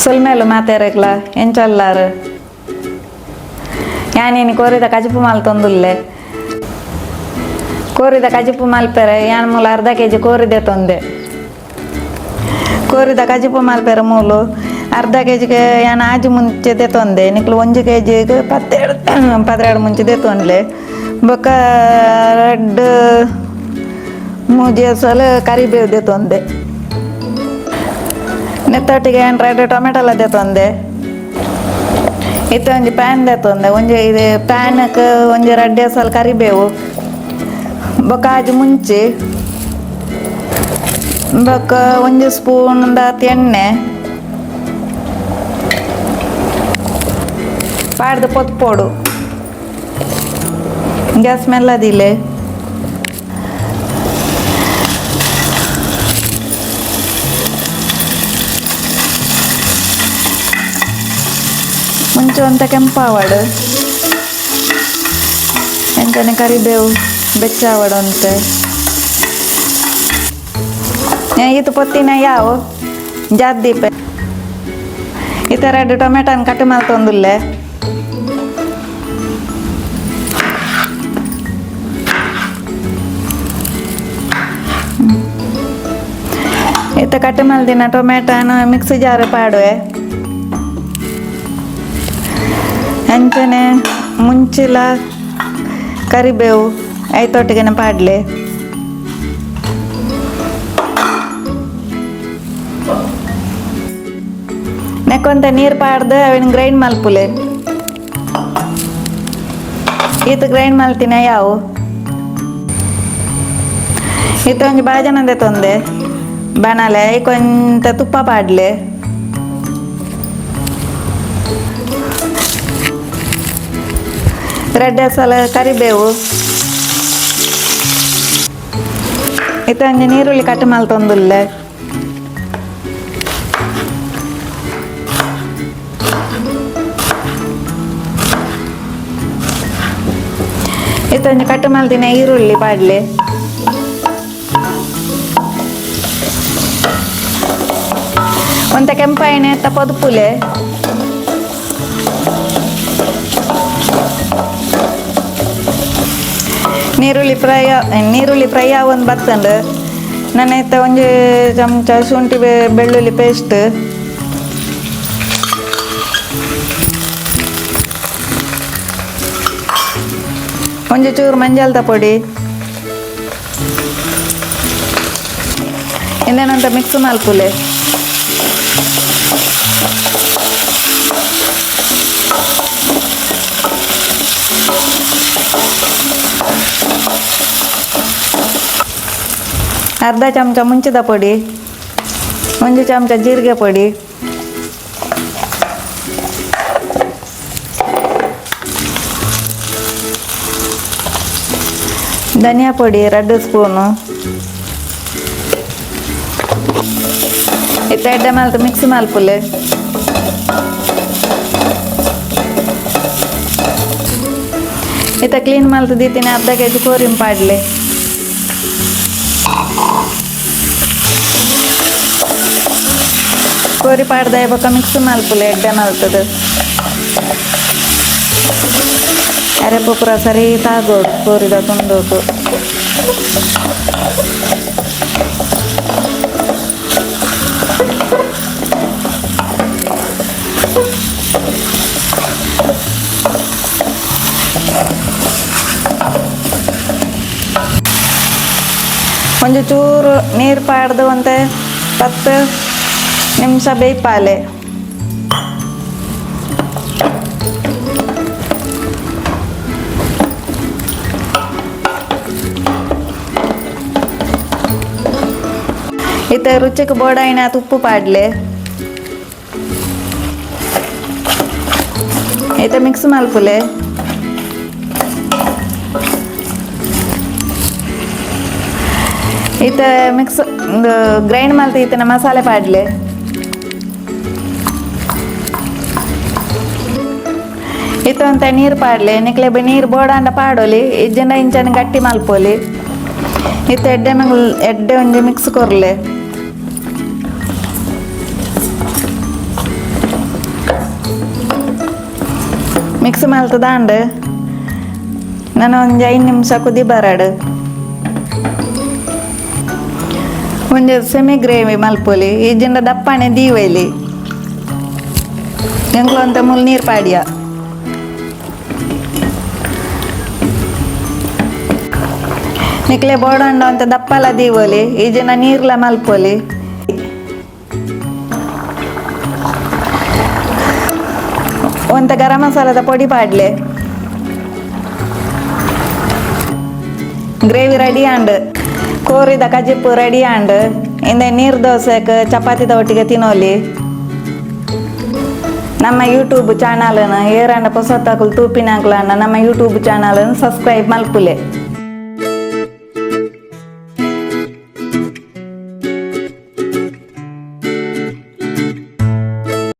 ಸುಲ್ಮೇಲು ಮಾತೇರಕ್ಲ ಎಂಚಲ್ಲಾರು ಯಾನೇನು ಕೋರಿದ ಕಜಿಪು ಮಾಲ್ ತೊಂದುಲ್ಲೆ ಕೋರಿದ ಕಜಿಪು ಮಾಲ್ಪೆರೆ ಯಾನ್ ಮೂಲ ಅರ್ಧ ಕೆಜಿ ಕೋರಿದೆ ತೊಂದೆ ಕೋರಿದ ಕಜಿಪು ಮಾಲ್ಪೆರೆ ಮೂಲು ಅರ್ಧ ಕೆಜಿಗೆ ಯಾನ್ ಆಜಿ ಮುಂಚೆ ತೊಂದೆ ನಿಕ್ಲು 1 ಕೆಜಿಗೆ 12 ಮುಂಚೆ ತೊಂದ್ಲೆ ಬೊಕ್ಕ 2 ಮೂಜಿ ಸಲ ಕರಿಬೇವು ತೊಂದೆ ನೆತ್ತೊಟ್ಟಿಗೆ 2 ಟೊಮೆಟೊಲ ತೊಂದೆ ಇತ್ತು ಒಂಜಿ ಪ್ಯಾನ್ ತೊಂದೆ ಇದು ಪ್ಯಾನ್ಗೆ 2 ಸಲ ಕರಿಬೇವು ಬೊಕ್ಕ ಆಜಿ ಮುಂಚಿ ಬೊಕ್ಕ 1 ಸ್ಪೂನ್ ಎಣ್ಣೆ ಪಾಡ್ದು ಪೊತ್ಪೋಡು ಗ್ಯಾಸ್ ಮೆಲ್ಲದಿಲೆ ಮುಂಚೆ ಅಂತ ಕೆಂಪಾವಡು ಎಂಚನೆ ಕರಿಬೇವು ಬೆಚ್ಚಾವಡು ಅಂತೆ ಇದು ಪೊತ್ತಿನ ಯಾವ ಜಾದೀಪೆ ಈ ಥರ 2 ಟೊಮೆಟೊನ ಕಟ್ ಮಾಡ್ತೊಂದುಲ್ಲೆ ಇತ್ತ ಕಟ್ ಮಲ್ದಿನ ಟೊಮೆಟೊನ ಮಿಕ್ಸಿ ಜಾರ್ ಪಾಡುವೆ ಅಂಚನೆ ಮುಂಚಿಲ ಕರಿಬೇವು ಐತೊಟ್ಟಿಗೆನ ಪಾಡ್ಲೆ ನೆಕ್ಕೊಂತ ನೀರು ಪಾಡ್ದು ಅವನ್ ಗ್ರೈಂಡ್ ಮಲ್ಪುಲೆ ಈತ ಗ್ರೈಂಡ್ ಮಲ್ತಿನ ಯಾವು ಈತ ಒಂಜಿ ಬಾಜನದೆ ತೊಂದೆ ಬಣಲೆ ಕೊಂತ ತುಪ್ಪ ಪಾಡ್ಲೆ ರೆಡ್ ಸಲ ಕರಿಬೇವು ಈತ ಒಂಜಿ ನೀರುಳ್ಳಿ ಕಟ್ ಮಲ್ತೊಂದುಲ್ಲೆ ಈತ ಒಂಜಿ ಕಟ್ ಮಲ್ತಿನ ಈರುಳ್ಳಿ ಪಾಡ್ಲೆ ಒಂತ ಕೆಂಪಾಯಿನ ಎತ್ತ ಪೊದುಪುಲೆ ನೀರುಳ್ಳಿ ಫ್ರೈ ಆವೊಂದು ಬತ್ತಂಡು ನನ್ನ ಎತ್ತ 1 ಚಮಚ ಶುಂಠಿ ಬೆಳ್ಳುಳ್ಳಿ ಪೇಸ್ಟ್ ಒಂಜಿ ಚೂರು ಮಂಜಾಲ್ದ ಪೊಡಿ ಇಂದೇನಂತ ಮಿಕ್ಸ್ ಮಲ್ಪುಲೆ ಅರ್ಧ ಚಮಚ ಮುಂಚಿದ ಪೊಡಿ 1 ಚಮಚ ಜೀರಿಗೆ ಪೊಡಿ ಧನಿಯಾ ಪೊಡಿ 2 ಸ್ಪೂನು ಇತ್ತ ಎಡ್ಡೆ ಮಲ್ತು ಮಿಕ್ಸ್ ಮಲ್ಪುಲೆ ಇತ್ತ ಕ್ಲೀನ್ ಮಲ್ತು ದೀತಿನ ಅರ್ಧ ಕೆಜಿ ಕೋರಿಂ ಪಾಡ್ಲೆ ಕೋರಿ ಪಾಡ್ದ ಬೊಕ್ಕ ಮಿಕ್ಸ್ ಮಲ್ಪುಲೆ ಎಡ್ಡೆ ಮಲ್ತದು ಅರೆಪು ಪೂರ ಸರಿ ತಾಗೋಡು ಕೋರಿದ ತುಂಡೋದು ಒಂಜಿ ಚೂರು ನೀರು ಪಾಡ್ದು ಒಂತೆ 10 ನಿಮಿಷ ಬೇಯ್ಪಾಲೆ ಇತ್ತ ರುಚಿಗೆ ಬೋಡಾಯಿನ ತುಪ್ಪು ಪಾಡ್ಲೆ ಇತ್ತ ಮಿಕ್ಸ್ ಮಲ್ಪುಲೆ ಇತ್ತ ಮಿಕ್ಸ್ ಗ್ರೈಂಡ್ ಮಲ್ತು ಈತನ ಮಸಾಲೆ ಪಾಡ್ಲೆ ಇತ್ತ ಅಂತ ನೀರು ಪಾಡ್ಲೆ ನಿಕ್ಲೆ ನೀರು ಬೋಡಾಂಡ ಪಾಡೋಲಿ ಇಜ್ಜನ ಇಂಚನ ಗಟ್ಟಿ ಮಲ್ಪೋಲಿ ಇತ್ತ ಎಡ್ಡೆ ಒಂಜಿ ಮಿಕ್ಸ್ ಕೊರ್ಲೆ ಮಿಕ್ಸ್ ಮಲ್ತದಾಂಡು ನಾನು ಒಂದು 5 ನಿಮಿಷ ಕುದಿ ಬರಾಡು ಒಂಜಿ ಸೆಮಿ ಗ್ರೇವಿ ಮಲ್ಪೊಲಿ ಈಜಿಂಡ ದಪ್ಪನೆ ದೀವೈಲಿ ಎಂಕ್ಲು ಅಂತ ಮುಲ್ ನೀರು ಪಾಡ್ಯ ನಿಕ್ಲೆ ಬೋಡಂಡ ಅಂತ ದಪ್ಪಲ ದೀವೋಲಿ ಈಜಿನ ನೀರ್ಲ ಮಲ್ಪೊಲಿ ಒಂತ ಗರಂ ಮಸಾಲದ ಪೊಡಿ ಪಾಡ್ಲೆ ಗ್ರೇವಿ ರೆಡಿ ಆಂಡ್ ಕೋರಿದ ಕಜಿಪ್ಪು ರೆಡಿ ಆಂಡ್ ಇಂದ ನೀರು ದೋಸೆಗೆ ಚಪಾತಿದ ಒಟ್ಟಿಗೆ ತಿನ್ನೋಲಿ ನಮ್ಮ ಯೂಟ್ಯೂಬ್ ಚಾನಲನ್ನು ಏರಂಡ ಪೊಸತ್ತಾಕಲು ತೂಪಿನಾಕ್ಲಂಡ ನಮ್ಮ ಯೂಟ್ಯೂಬ್ ಚಾನಲನ್ನು ಸಬ್ಸ್ಕ್ರೈಬ್ ಮಲ್ಪುಲೆ.